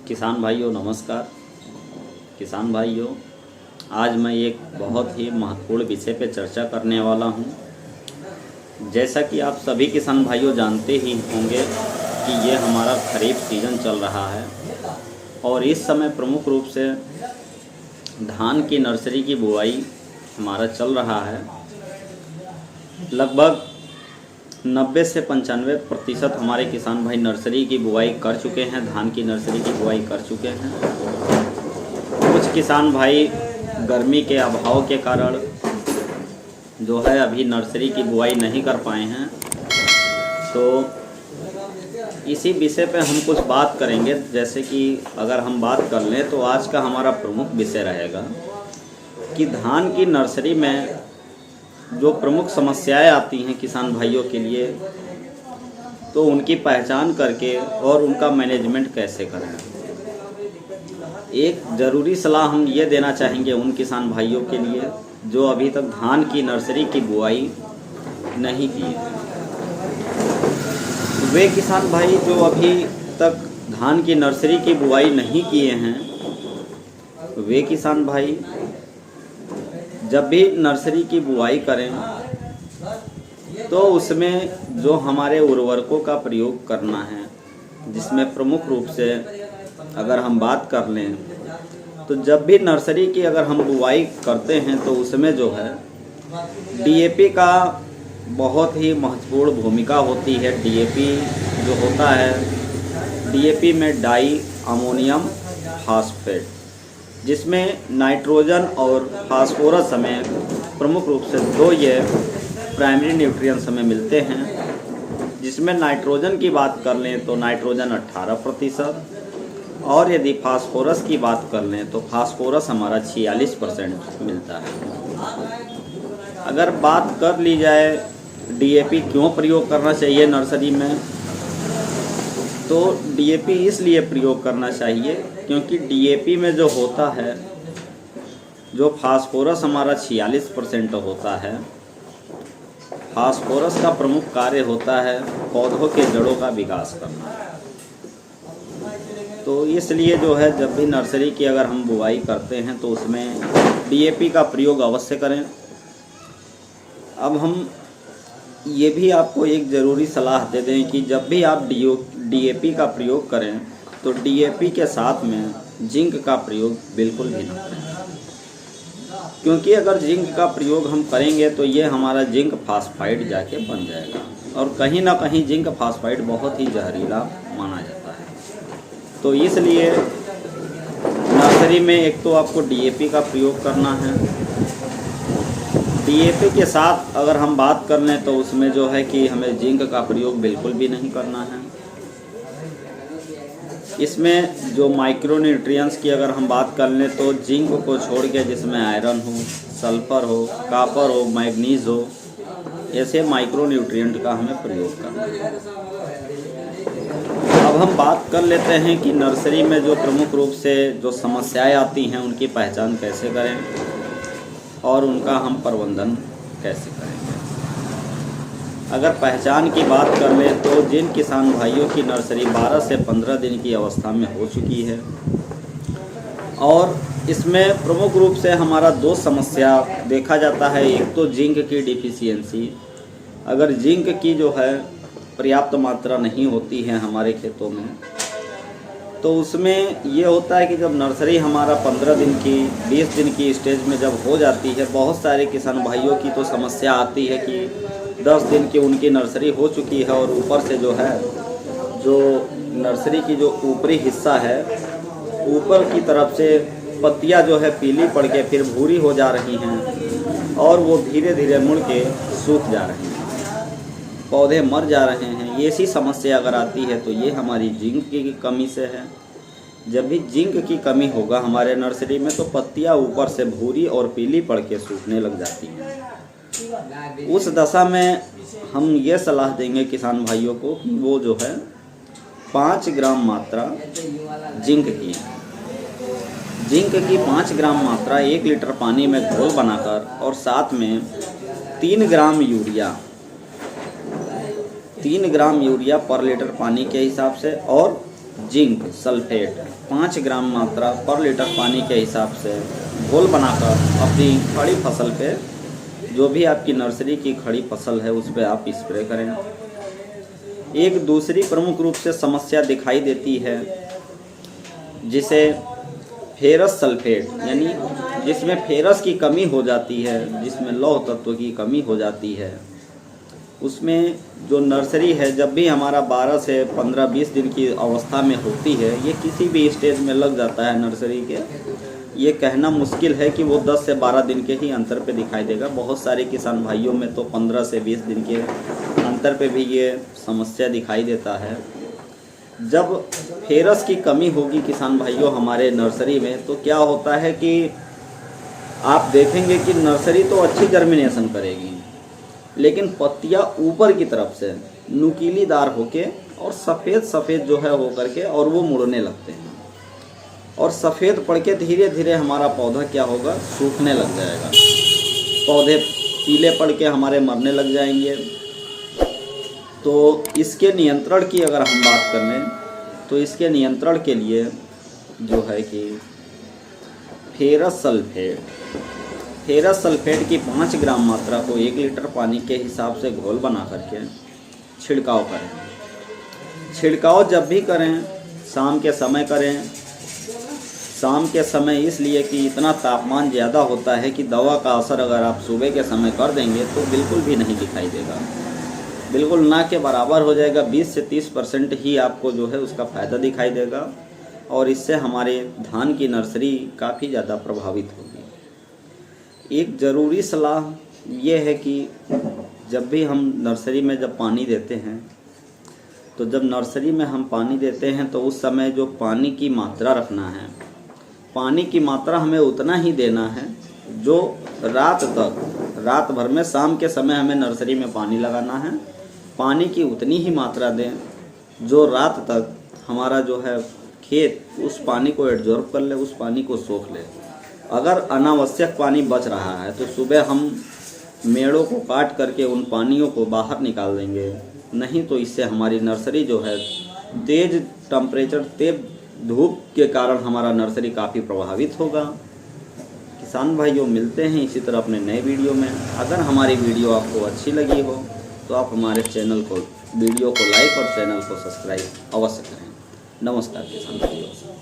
किसान भाइयों नमस्कार। किसान भाइयों, आज मैं एक बहुत ही महत्वपूर्ण विषय पर चर्चा करने वाला हूं। जैसा कि आप सभी किसान भाइयों जानते ही होंगे कि ये हमारा खरीफ सीज़न चल रहा है और इस समय प्रमुख रूप से धान की नर्सरी की बुआई हमारा चल रहा है। लगभग 90 से 95% हमारे किसान भाई नर्सरी की बुआई कर चुके हैं, धान की नर्सरी की बुआई कर चुके हैं। कुछ किसान भाई गर्मी के अभाव के कारण जो है अभी नर्सरी की बुआई नहीं कर पाए हैं। तो इसी विषय पे हम कुछ बात करेंगे। जैसे कि अगर हम बात कर लें तो आज का हमारा प्रमुख विषय रहेगा कि धान की नर्सरी में जो प्रमुख समस्याएं आती हैं किसान भाइयों के लिए, तो उनकी पहचान करके और उनका मैनेजमेंट कैसे करें। एक ज़रूरी सलाह हम ये देना चाहेंगे उन किसान भाइयों के लिए जो अभी तक धान की नर्सरी की बुआई नहीं की है। वे किसान भाई जो अभी तक धान की नर्सरी की बुआई नहीं किए हैं, वे किसान भाई जब भी नर्सरी की बुआई करें तो उसमें जो हमारे उर्वरकों का प्रयोग करना है, जिसमें प्रमुख रूप से अगर हम बात कर लें तो जब भी नर्सरी की अगर हम बुआई करते हैं तो उसमें जो है डीएपी का बहुत ही महत्वपूर्ण भूमिका होती है। डीएपी जो होता है, डीएपी में डाई अमोनियम फास्फेट, जिसमें नाइट्रोजन और फास्फोरस हमें प्रमुख रूप से दो ये प्राइमरी न्यूट्रिएंट्स हमें मिलते हैं। जिसमें नाइट्रोजन की बात कर लें तो नाइट्रोजन 18% और यदि फास्फोरस की बात कर लें तो फास्फोरस हमारा 46% मिलता है। अगर बात कर ली जाए डीएपी क्यों प्रयोग करना चाहिए नर्सरी में, तो डीएपी इसलिए प्रयोग करना चाहिए क्योंकि डीएपी में जो होता है, जो फास्फोरस हमारा 46% होता है, फास्फोरस का प्रमुख कार्य होता है पौधों के जड़ों का विकास करना। तो इसलिए जो है जब भी नर्सरी की अगर हम बुआई करते हैं तो उसमें डीएपी का प्रयोग अवश्य करें। अब हम ये भी आपको एक ज़रूरी सलाह दे दें कि जब भी आप डीएपी का प्रयोग करें तो डीएपी के साथ में जिंक का प्रयोग बिल्कुल भी ना करें, क्योंकि अगर जिंक का प्रयोग हम करेंगे तो ये हमारा जिंक फास्फाइड जाके बन जाएगा और कहीं ना कहीं जिंक फास्फाइड बहुत ही जहरीला माना जाता है। तो इसलिए नर्सरी में एक तो आपको डीएपी का प्रयोग करना है। डीएपी के साथ अगर हम बात कर लें तो उसमें जो है कि हमें जिंक का प्रयोग बिल्कुल भी नहीं करना है। इसमें जो माइक्रो न्यूट्रिएंट्स की अगर हम बात कर लें तो जिंक को छोड़ के जिसमें आयरन हो, सल्फर हो, कापर हो, मैग्नीज हो, ऐसे माइक्रो न्यूट्रिएंट का हमें प्रयोग करना है। अब हम बात कर लेते हैं कि नर्सरी में जो प्रमुख रूप से जो समस्याएं आती हैं उनकी पहचान कैसे करें और उनका हम प्रबंधन कैसे करेंगे। अगर पहचान की बात कर लें तो जिन किसान भाइयों की नर्सरी 12 से 15 दिन की अवस्था में हो चुकी है और इसमें प्रमुख रूप से हमारा दो समस्या देखा जाता है। एक तो जिंक की डिफिशियंसी, अगर जिंक की जो है पर्याप्त मात्रा नहीं होती है हमारे खेतों में तो उसमें ये होता है कि जब नर्सरी हमारा 15 दिन की 20 दिन की स्टेज में जब हो जाती है, बहुत सारे किसान भाइयों की तो समस्या आती है कि 10 दिन की उनकी नर्सरी हो चुकी है और ऊपर से जो है जो नर्सरी की जो ऊपरी हिस्सा है, ऊपर की तरफ से पत्तियां जो है पीली पड़ के फिर भूरी हो जा रही हैं और वो धीरे धीरे मुड़ के सूख जा रही हैं, पौधे मर जा रहे हैं। ऐसी समस्या अगर आती है तो ये हमारी जिंक की कमी से है। जब भी जिंक की कमी होगा हमारे नर्सरी में तो पत्तियां ऊपर से भूरी और पीली पड़ के सूखने लग जाती हैं। उस दशा में हम ये सलाह देंगे किसान भाइयों को कि वो जो है 5 ग्राम मात्रा जिंक की 5 ग्राम मात्रा 1 लीटर पानी में घोल बनाकर और साथ में 3 ग्राम यूरिया पर लीटर पानी के हिसाब से और जिंक सल्फेट 5 ग्राम मात्रा पर लीटर पानी के हिसाब से घोल बनाकर अपनी खड़ी फसल पे, जो भी आपकी नर्सरी की खड़ी फसल है उस पर आप स्प्रे करें। एक दूसरी प्रमुख रूप से समस्या दिखाई देती है जिसे फेरस सल्फेट, यानी जिसमें फेरस की कमी हो जाती है, जिसमें लौह तत्व की कमी हो जाती है, उसमें जो नर्सरी है जब भी हमारा 12 से 15-20 दिन की अवस्था में होती है, ये किसी भी स्टेज में लग जाता है नर्सरी के, ये कहना मुश्किल है कि वो 10 से 12 दिन के ही अंतर पे दिखाई देगा। बहुत सारे किसान भाइयों में तो 15 से 20 दिन के अंतर पे भी ये समस्या दिखाई देता है। जब फेरस की कमी होगी किसान भाइयों हमारे नर्सरी में, तो क्या होता है कि आप देखेंगे कि नर्सरी तो अच्छी जर्मिनेशन करेगी, लेकिन पत्तियां ऊपर की तरफ से नुकीलीदार होके और सफ़ेद सफ़ेद जो है हो करके और वो मुड़ने लगते हैं, और सफ़ेद पड़ के धीरे धीरे हमारा पौधा क्या होगा, सूखने लग जाएगा। पौधे पीले पड़ के हमारे मरने लग जाएंगे। तो इसके नियंत्रण की अगर हम बात करें तो इसके नियंत्रण के लिए जो है कि फेरस सल्फेट की 5 ग्राम मात्रा को 1 लीटर पानी के हिसाब से घोल बना करके छिड़काव करें। छिड़काव जब भी करें शाम के समय करें। शाम के समय इसलिए कि इतना तापमान ज़्यादा होता है कि दवा का असर अगर आप सुबह के समय कर देंगे तो बिल्कुल भी नहीं दिखाई देगा, बिल्कुल ना के बराबर हो जाएगा। 20 से 30% ही आपको जो है उसका फ़ायदा दिखाई देगा, और इससे हमारे धान की नर्सरी काफ़ी ज़्यादा प्रभावित होगी। एक ज़रूरी सलाह ये है कि जब भी हम नर्सरी में जब पानी देते हैं, तो जब नर्सरी में हम पानी देते हैं तो उस समय जो पानी की मात्रा रखना है, पानी की मात्रा हमें उतना ही देना है जो रात भर में शाम के समय हमें नर्सरी में पानी लगाना है। पानी की उतनी ही मात्रा दें जो रात तक हमारा जो है खेत उस पानी को एब्जॉर्ब कर ले, उस पानी को सोख ले। अगर अनावश्यक पानी बच रहा है तो सुबह हम मेड़ों को काट करके उन पानियों को बाहर निकाल देंगे, नहीं तो इससे हमारी नर्सरी जो है तेज़ टेम्परेचर, तेज़ धूप के कारण हमारा नर्सरी काफ़ी प्रभावित होगा। किसान भाइयों, मिलते हैं इसी तरह अपने नए वीडियो में। अगर हमारी वीडियो आपको अच्छी लगी हो तो आप हमारे वीडियो को लाइक और चैनल को सब्सक्राइब अवश्य करें। नमस्कार किसान भाइयों।